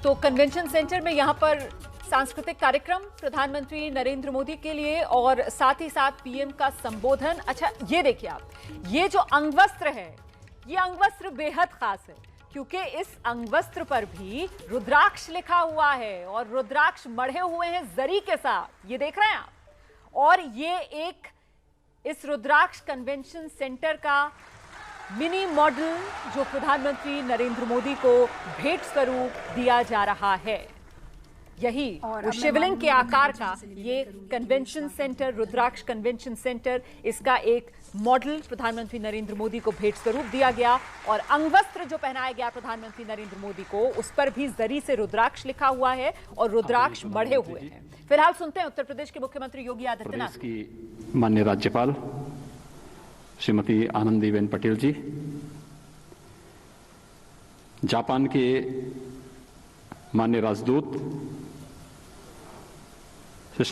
तो convention centre में यहाँ पर सांस्कृतिक कार्यक्रम प्रधानमंत्री नरेंद्र मोदी के लिए और साथ ही साथ पीएम का संबोधन। अच्छा, ये देखिए आप, ये जो अंगवस्त्र है, ये अंगवस्त्र बेहद खास है क्योंकि इस अंगवस्त्र पर भी रुद्राक्ष लिखा हुआ है और रुद्राक्ष मढ़े हुए हैं जरी के साथ, ये देख रहे हैं आप। और ये एक इस रुद्राक्ष कन्वेंशन सेंटर का मिनी मॉडल जो प्रधानमंत्री नरेंद्र मोदी को भेंट स्वरूप दिया जा रहा है। यही वो शिवलिंग के आकार का ये कन्वेंशन सेंटर, रुद्राक्ष कन्वेंशन सेंटर, इसका एक मॉडल प्रधानमंत्री नरेंद्र मोदी को भेंट स्वरूप दिया गया। और अंगवस्त्र जो पहनाया गया प्रधानमंत्री नरेंद्र मोदी को, उस पर भी जरी से रुद्राक्ष लिखा हुआ है और रुद्राक्ष मढ़े हुए हैं। फिलहाल सुनते हैं उत्तर प्रदेश के मुख्यमंत्री योगी आदित्यनाथ की माननीय राज्यपाल श्रीमती आनंदीबेन पटेल जी, जापान के माननीय राजदूत श्री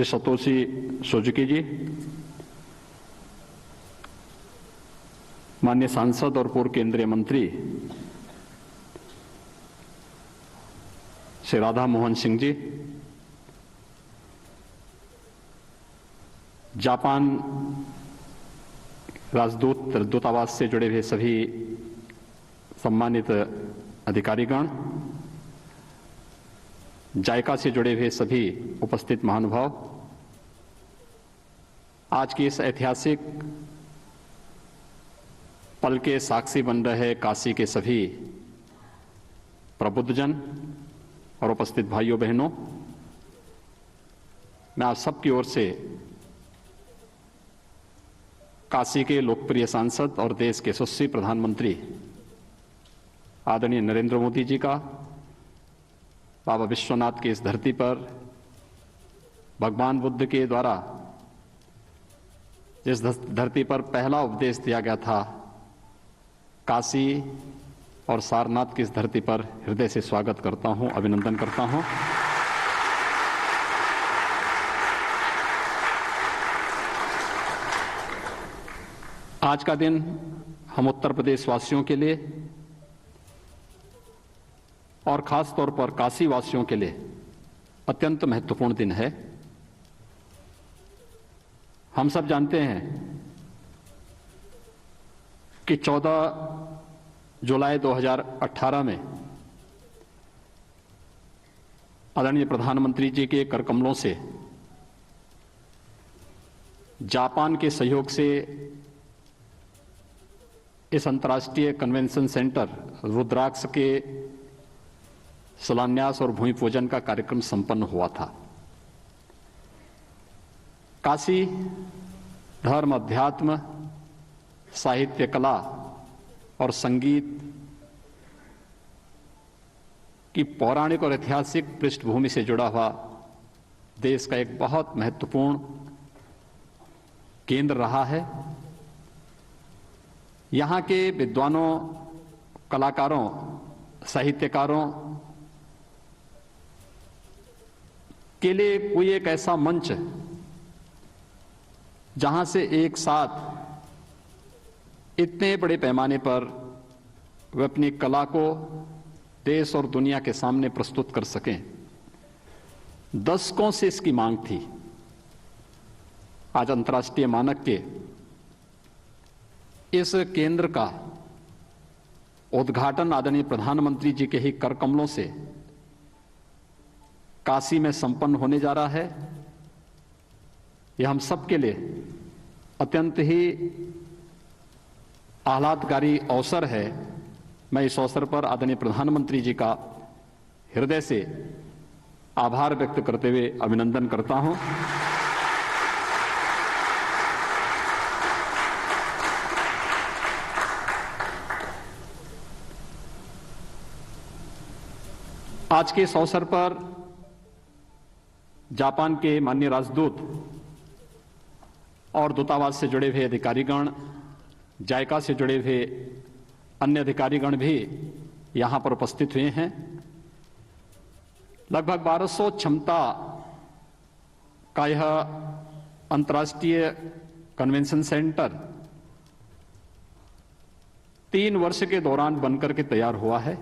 सतोशी सुजुकी जी, माननीय सांसद और पूर्व केंद्रीय मंत्री श्री राधा मोहन सिंह जी, जापान राजदूत दूतावास से जुड़े हुए सभी सम्मानित अधिकारीगण, जायका से जुड़े हुए सभी उपस्थित महानुभाव, आज की इस ऐतिहासिक पल के साक्षी बन रहे काशी के सभी प्रबुद्धजन और उपस्थित भाइयों बहनों, मैं आप सबकी ओर से काशी के लोकप्रिय सांसद और देश के यशस्वी प्रधानमंत्री आदरणीय नरेंद्र मोदी जी का बाबा विश्वनाथ की इस धरती पर भगवान बुद्ध के द्वारा जिस धरती पर पहला उपदेश दिया गया था, काशी और सारनाथ की इस धरती पर हृदय से स्वागत करता हूं, अभिनंदन करता हूं। आज का दिन हम उत्तर प्रदेश वासियों के लिए और खास तौर पर काशी वासियों के लिए अत्यंत महत्वपूर्ण दिन है। हम सब जानते हैं कि 14 जुलाई 2018 में आदरणीय प्रधानमंत्री जी के कर कमलों से जापान के सहयोग से इस अंतर्राष्ट्रीय कन्वेंशन सेंटर रुद्राक्ष के शिलान्यास और भूमि पूजन का कार्यक्रम संपन्न हुआ था। काशी धर्म, अध्यात्म, साहित्य, कला और संगीत की पौराणिक और ऐतिहासिक पृष्ठभूमि से जुड़ा हुआ देश का एक बहुत महत्वपूर्ण केंद्र रहा है। यहाँ के विद्वानों, कलाकारों, साहित्यकारों के लिए कोई एक ऐसा मंच जहां से एक साथ इतने बड़े पैमाने पर वे अपनी कला को देश और दुनिया के सामने प्रस्तुत कर सकें, दशकों से इसकी मांग थी। आज अंतर्राष्ट्रीय मानक के इस केंद्र का उद्घाटन आदरणीय प्रधानमंत्री जी के ही कर कमलों से काशी में संपन्न होने जा रहा है। यह हम सबके लिए अत्यंत ही आह्लादकारी अवसर है। मैं इस अवसर पर आदरणीय प्रधानमंत्री जी का हृदय से आभार व्यक्त करते हुए अभिनंदन करता हूं। आज के इस अवसर पर जापान के माननीय राजदूत और दूतावास से जुड़े हुए अधिकारीगण, जायका से जुड़े हुए अन्य अधिकारीगण भी यहां पर उपस्थित हुए हैं। लगभग 1200 क्षमता का यह अंतर्राष्ट्रीय कन्वेंशन सेंटर 3 वर्ष के दौरान बनकर के तैयार हुआ है।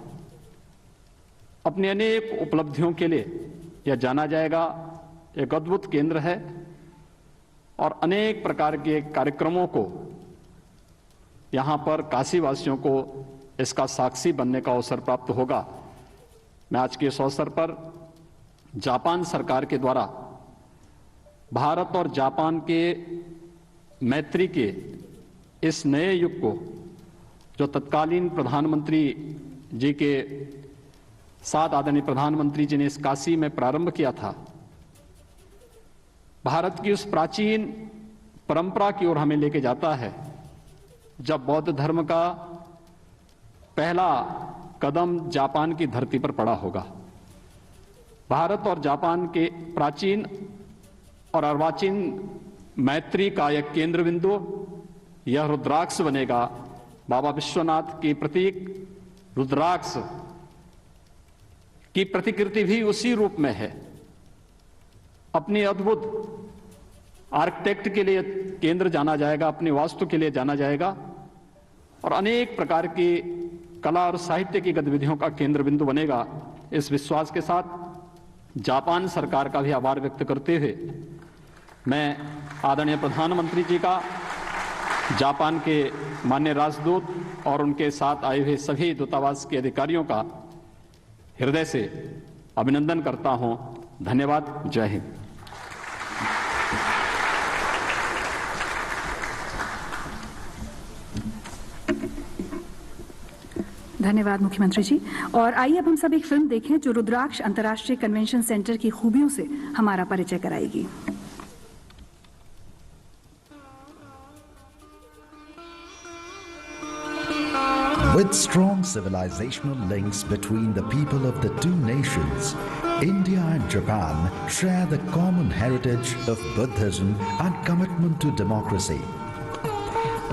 अपनी अनेक उपलब्धियों के लिए यह जाना जाएगा। एक अद्भुत केंद्र है और अनेक प्रकार के कार्यक्रमों को यहां पर काशीवासियों को इसका साक्षी बनने का अवसर प्राप्त होगा। मैं आज के इस अवसर पर जापान सरकार के द्वारा भारत और जापान के मैत्री के इस नए युग को जो तत्कालीन प्रधानमंत्री जी के साथ आदरणीय प्रधानमंत्री जी ने इस काशी में प्रारंभ किया था, भारत की उस प्राचीन परंपरा की ओर हमें लेके जाता है, जब बौद्ध धर्म का पहला कदम जापान की धरती पर पड़ा होगा। भारत और जापान के प्राचीन और अर्वाचीन मैत्री का एक केंद्र बिंदु यह रुद्राक्ष बनेगा। बाबा विश्वनाथ के प्रतीक रुद्राक्ष की प्रतिकृति भी उसी रूप में है। अपनी अद्भुत आर्किटेक्ट के लिए केंद्र जाना जाएगा, अपनी वास्तु के लिए जाना जाएगा और अनेक प्रकार की कला और साहित्य की गतिविधियों का केंद्र बिंदु बनेगा। इस विश्वास के साथ जापान सरकार का भी आभार व्यक्त करते हुए मैं आदरणीय प्रधानमंत्री जी का, जापान के माननीय राजदूत और उनके साथ आए हुए सभी दूतावास के अधिकारियों का हृदय से अभिनंदन करता हूं। धन्यवाद। जय हिंद। धन्यवाद मुख्यमंत्री जी। और आइए अब हम सब एक फिल्म देखें जो रुद्राक्ष अंतर्राष्ट्रीय कन्वेंशन सेंटर की खूबियों से हमारा परिचय कराएगी। With strong civilizational links between the people of the two nations, India and Japan share the common heritage of Buddhism and commitment to democracy.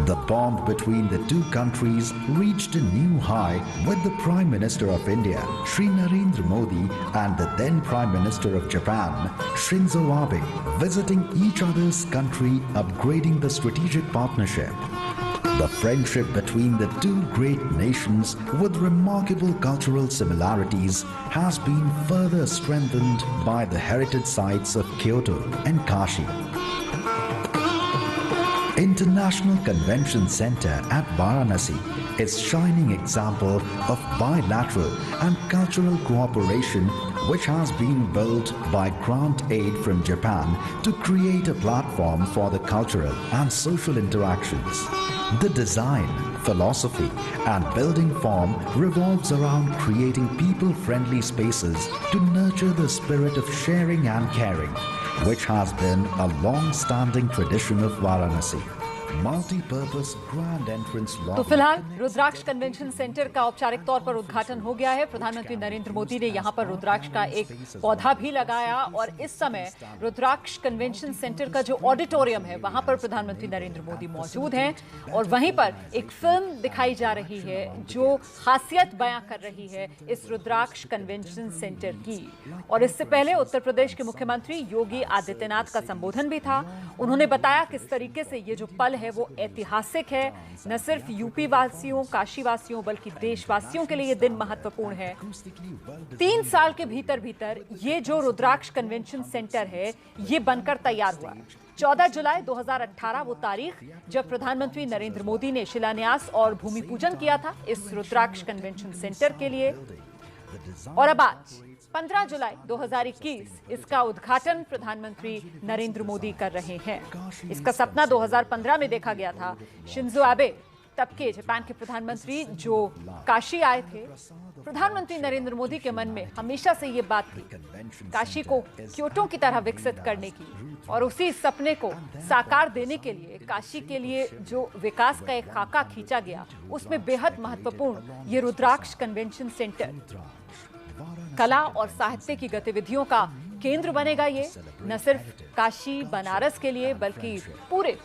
The bond between the two countries reached a new high with the Prime Minister of India, Shri Narendra Modi, and the then Prime Minister of Japan, Shinzo Abe, visiting each other's country, upgrading the strategic partnership. The friendship between the two great nations with remarkable cultural similarities has been further strengthened by the heritage sites of Kyoto and Kashi. International Convention Center at Varanasi is a shining example of bilateral and cultural cooperation which has been built by grant aid from Japan to create a platform for the cultural and social interactions. The design, philosophy and building form revolves around creating people-friendly spaces to nurture the spirit of sharing and caring, which has been a long-standing tradition of Varanasi. Multi-purpose grand entrance lobby. तो फिलहाल रुद्राक्ष convention centre का औपचारिक तौर पर उद्घाटन हो गया है। प्रधानमंत्री नरेंद्र मोदी ने यहां पर रुद्राक्ष का एक पौधा भी लगाया और इस समय रुद्राक्ष कन्वेंशन सेंटर का जो ऑडिटोरियम है वहां पर प्रधानमंत्री नरेंद्र मोदी मौजूद हैं और वहीं पर एक फिल्म दिखाई जा रही है जो खासियत बयां कर रही है इस रुद्राक्ष कन्वेंशन सेंटर की। और इससे पहले उत्तर प्रदेश के मुख्यमंत्री योगी आदित्यनाथ का संबोधन भी था। उन्होंने बताया किस तरीके से ये जो पल है वो ऐतिहासिक है। न सिर्फ यूपी वासियों, काशी वासियों बल्कि देशवासियों के लिए ये दिन महत्वपूर्ण है। 3 साल के भीतर ये जो रुद्राक्ष कन्वेंशन सेंटर है ये बनकर तैयार हुआ। 14 जुलाई 2018 वो तारीख जब प्रधानमंत्री नरेंद्र मोदी ने शिलान्यास और भूमि पूजन किया था इस रुद्राक्ष कन्वेंशन सेंटर के लिए। और अब आज 15 जुलाई 2021 इसका उद्घाटन प्रधानमंत्री नरेंद्र मोदी कर रहे हैं। इसका सपना 2015 में देखा गया था। शिंजो आबे तब के जापान के प्रधानमंत्री जो काशी आए थे, प्रधानमंत्री नरेंद्र मोदी के मन में हमेशा से ये बात थी काशी को क्योटो की तरह विकसित करने की और उसी सपने को साकार देने के लिए काशी के लिए जो विकास का एक खाका खींचा गया उसमें बेहद महत्वपूर्ण ये रुद्राक्ष कन्वेंशन सेंटर कला और साहित्य की गतिविधियों का केंद्र बनेगा। ये न सिर्फ काशी बनारस के लिए बल्कि पूरे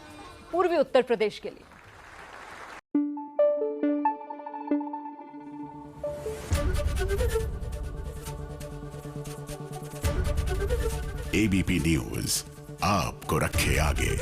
पूर्वी उत्तर प्रदेश के लिए। एबीपी न्यूज आपको रखे आगे।